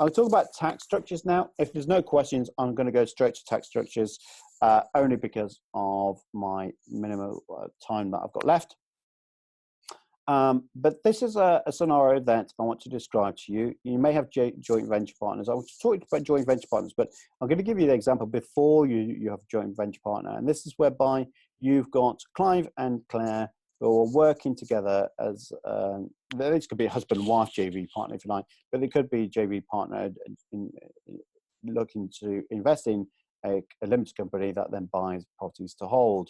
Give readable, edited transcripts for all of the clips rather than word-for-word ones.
I'll talk about tax structures now. If there's no questions, I'm going to go straight to tax structures only because of my minimal time that I've got left. But this is a scenario that I want to describe to you. You may have joint venture partners. I was talking about joint venture partners, but I'm going to give you the example before you have a joint venture partner. And this is whereby you've got Clive and Claire who are working together as, this could be a husband and wife JV partner if you like, but it could be JV partner looking to invest in a limited company that then buys properties to hold.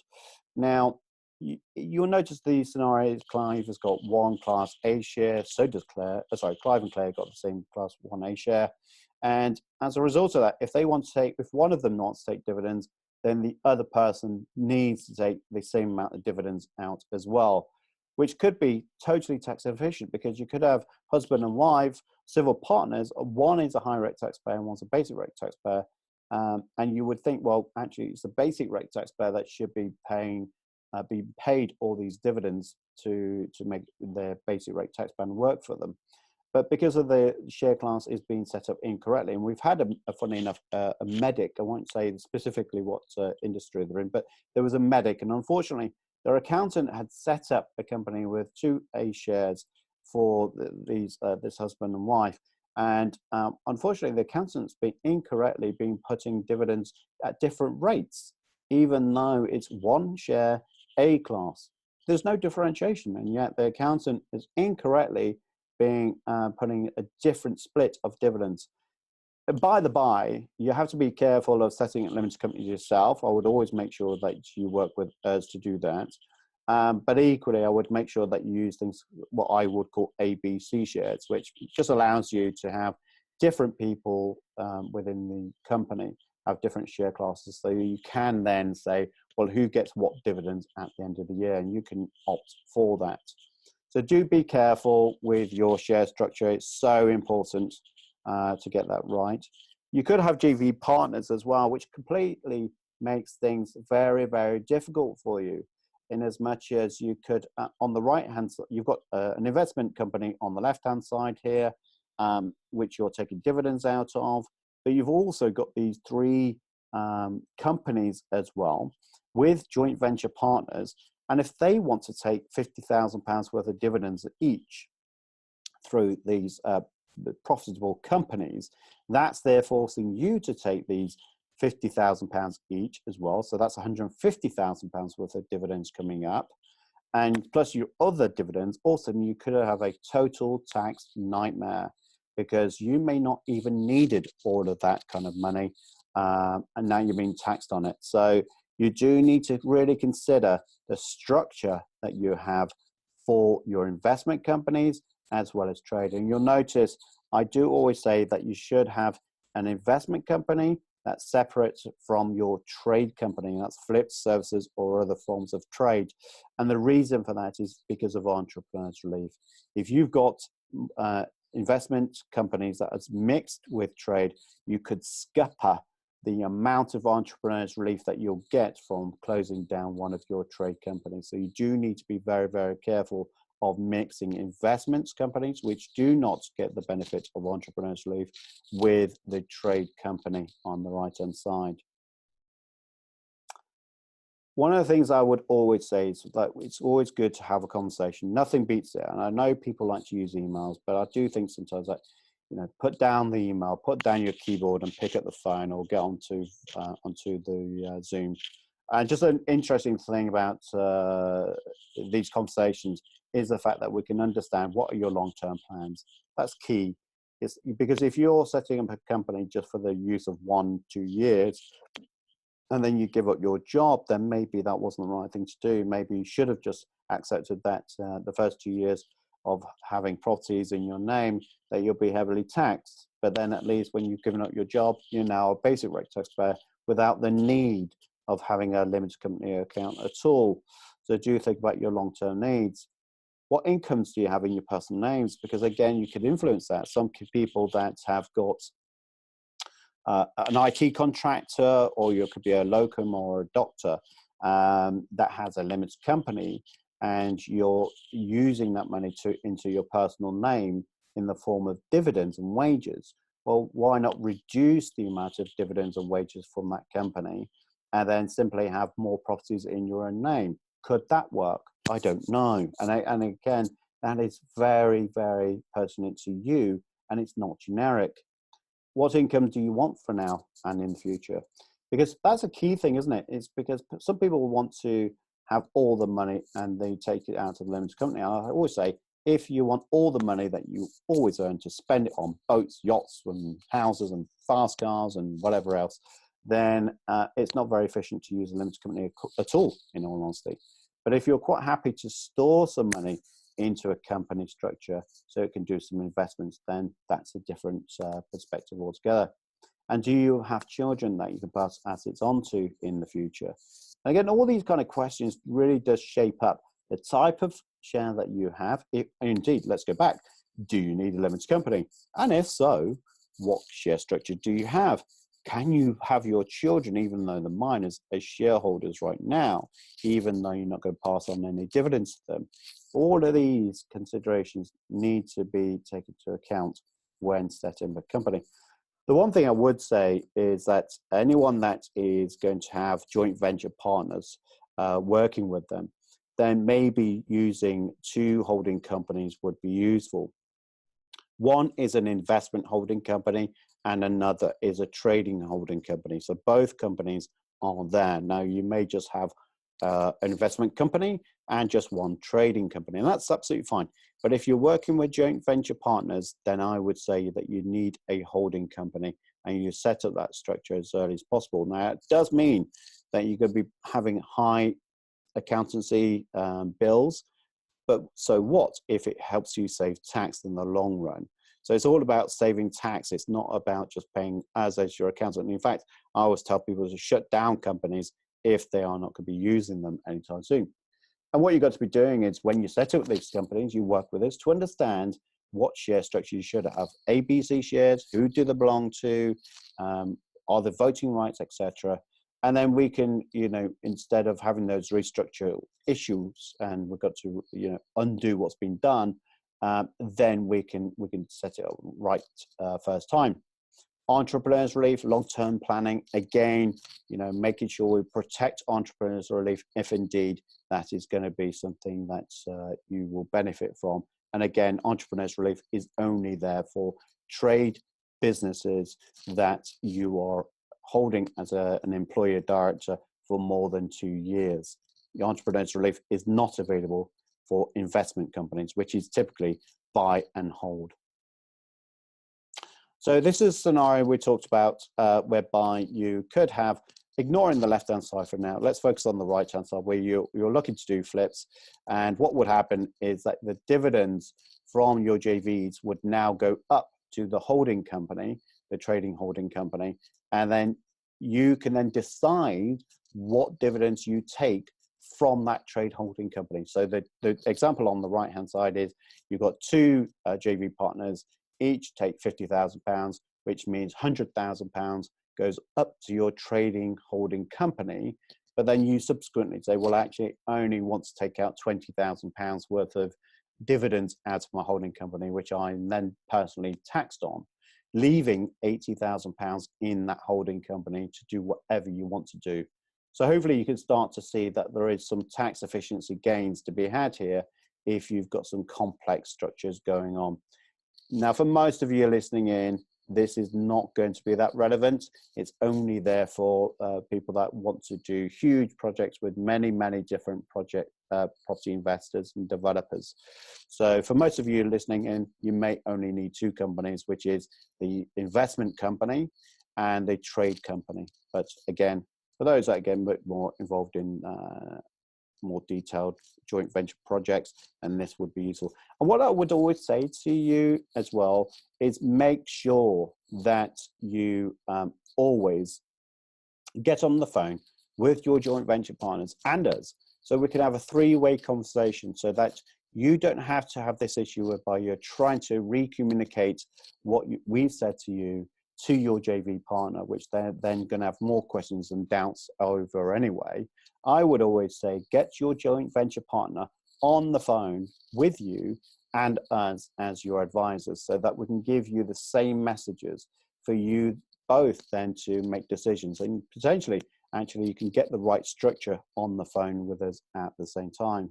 Now, you'll notice the scenario is Clive has got one Class A share, so does Claire. Clive and Claire got the same Class 1A share. And as a result of that, if they want to take, if one of them wants to take dividends, then the other person needs to take the same amount of dividends out as well, which could be totally tax efficient because you could have husband and wife, civil partners. One is a high rate taxpayer and one's a basic rate taxpayer. And you would think, well, actually, it's the basic rate taxpayer that should be be paid all these dividends to make their basic rate tax plan work for them. But because of the share class is being set up incorrectly, and we've had funny enough, a medic, I won't say specifically what industry they're in, but there was a medic, and unfortunately, their accountant had set up a company with 2A shares for this husband and wife. And unfortunately, the accountant's been incorrectly been putting dividends at different rates, even though it's one share, A class. There's no differentiation, and yet the accountant is incorrectly being putting a different split of dividends. By the by, you have to be careful of setting up limited companies yourself. I would always make sure that you work with us to do that. But equally, I would make sure that you use things, what I would call ABC shares, which just allows you to have different people within the company have different share classes. So you can then say, well, who gets what dividends at the end of the year? And you can opt for that. So do be careful with your share structure. It's so important to get that right. You could have JV partners as well, which completely makes things very, very difficult for you. In as much as you could, on the right hand side, you've got an investment company on the left hand side here, which you're taking dividends out of, but you've also got these three companies as well with joint venture partners. And if they want to take £50,000 worth of dividends each through these profitable companies, that's there forcing you to take these £50,000 each as well. So that's £150,000 worth of dividends coming up. And plus your other dividends, also you could have a total tax nightmare because you may not even needed all of that kind of money. And now you're being taxed on it. So you do need to really consider the structure that you have for your investment companies as well as trade. And you'll notice I do always say that you should have an investment company that's separate from your trade company, and that's flips, services, or other forms of trade. And the reason for that is because of entrepreneurs relief. If you've got investment companies that is mixed with trade, you could scupper the amount of entrepreneurs relief that you'll get from closing down one of your trade companies. So you do need to be very, very careful of mixing investments companies, which do not get the benefit of entrepreneurs relief, with the trade company on the right-hand side. One of the things I would always say is that it's always good to have a conversation. Nothing beats it. And I know people like to use emails, but I do think sometimes that, put down the email, put down your keyboard and pick up the phone or get onto the Zoom. And just an interesting thing about these conversations is the fact that we can understand what are your long-term plans. That's key. It's because if you're setting up a company just for the use of 1-2 years, and then you give up your job, then maybe that wasn't the right thing to do. Maybe you should have just accepted that the first 2 years of having properties in your name, that you'll be heavily taxed. But then at least when you've given up your job, you're now a basic rate taxpayer without the need of having a limited company account at all. So do think about your long-term needs. What incomes do you have in your personal names? Because again, you could influence that. Some people that have got an IT contractor, or you could be a locum or a doctor that has a limited company, and you're using that money into your personal name in the form of dividends and wages. well, why not reduce the amount of dividends and wages from that company and then simply have more properties in your own name? Could that work? I don't know. And again, that is very, very pertinent to you, and it's not generic. What income do you want for now and in the future? Because that's a key thing, isn't it? It's because some people want to have all the money and they take it out of the limited company. And I always say, if you want all the money that you always earn to spend it on boats, yachts, and houses, and fast cars, and whatever else, then it's not very efficient to use a limited company at all, in all honesty. But if you're quite happy to store some money into a company structure so it can do some investments, then that's a different perspective altogether. And do you have children that you can pass assets on to in the future? And again, all these kind of questions really does shape up the type of share that you have. If, indeed, let's go back. Do you need a limited company? And if so, what share structure do you have? Can you have your children, even though they're minors, as shareholders right now, even though you're not going to pass on any dividends to them? All of these considerations need to be taken into account when setting the company. The one thing I would say is that anyone that is going to have joint venture partners working with them, then maybe using two holding companies would be useful. One is an investment holding company and another is a trading holding company. So both companies are there. Now you may just have an investment company and just one trading company, and that's absolutely fine. But if you're working with joint venture partners, then I would say that you need a holding company and you set up that structure as early as possible. Now, it does mean that you're going to be having high accountancy bills, but so what if it helps you save tax in the long run? So it's all about saving tax. It's not about just paying as your accountant. And in fact, I always tell people to shut down companies if they are not going to be using them anytime soon. And what you've got to be doing is when you set up these companies, you work with us to understand what share structure you should have. ABC shares, who do they belong to, are there voting rights, etc. And then we can, instead of having those restructure issues and we've got to, undo what's been done, then we can set it up right first time. Entrepreneurs relief, long-term planning, again, making sure we protect entrepreneurs relief if indeed that is going to be something that you will benefit from. And again, entrepreneurs relief is only there for trade businesses that you are holding as an employer director for more than 2 years. The entrepreneurs relief is not available for investment companies, which is typically buy and hold. So this is a scenario we talked about whereby you could have, ignoring the left-hand side for now, let's focus on the right-hand side where you're looking to do flips. And what would happen is that the dividends from your JVs would now go up to the holding company, the trading holding company, and then you can then decide what dividends you take from that trade holding company. So the example on the right-hand side is you've got two JV partners, each take £50,000, which means £100,000 goes up to your trading holding company, but then you subsequently say, well, actually, I only want to take out £20,000 worth of dividends out of my holding company, which I'm then personally taxed on, leaving £80,000 in that holding company to do whatever you want to do. So hopefully you can start to see that there is some tax efficiency gains to be had here if you've got some complex structures going on. Now, for most of you listening in, this is not going to be that relevant. It's only there for people that want to do huge projects with many, many different property investors and developers. So for most of you listening in, you may only need two companies, which is the investment company and the trade company. But again, for those that get a bit more involved in more detailed joint venture projects, and this would be useful. And what I would always say to you as well is make sure that you always get on the phone with your joint venture partners and us, so we can have a three-way conversation so that you don't have to have this issue whereby you're trying to re-communicate what we've said to you to your JV partner, which they're then going to have more questions and doubts over anyway. I would always say, get your joint venture partner on the phone with you and us as your advisors, so that we can give you the same messages for you both then to make decisions, and potentially actually you can get the right structure on the phone with us at the same time.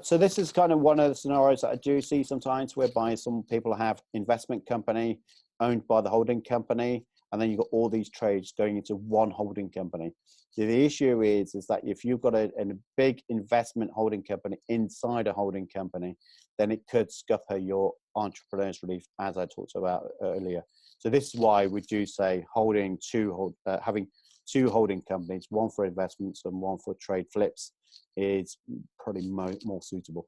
So this is kind of one of the scenarios that I do see sometimes, whereby some people have investment company owned by the holding company, and then you've got all these trades going into one holding company. So the issue is that if you've got a big investment holding company inside a holding company, then it could scupper your entrepreneur's relief, as I talked about earlier. So this is why we do say having two holding companies, one for investments and one for trade flips, is probably more suitable.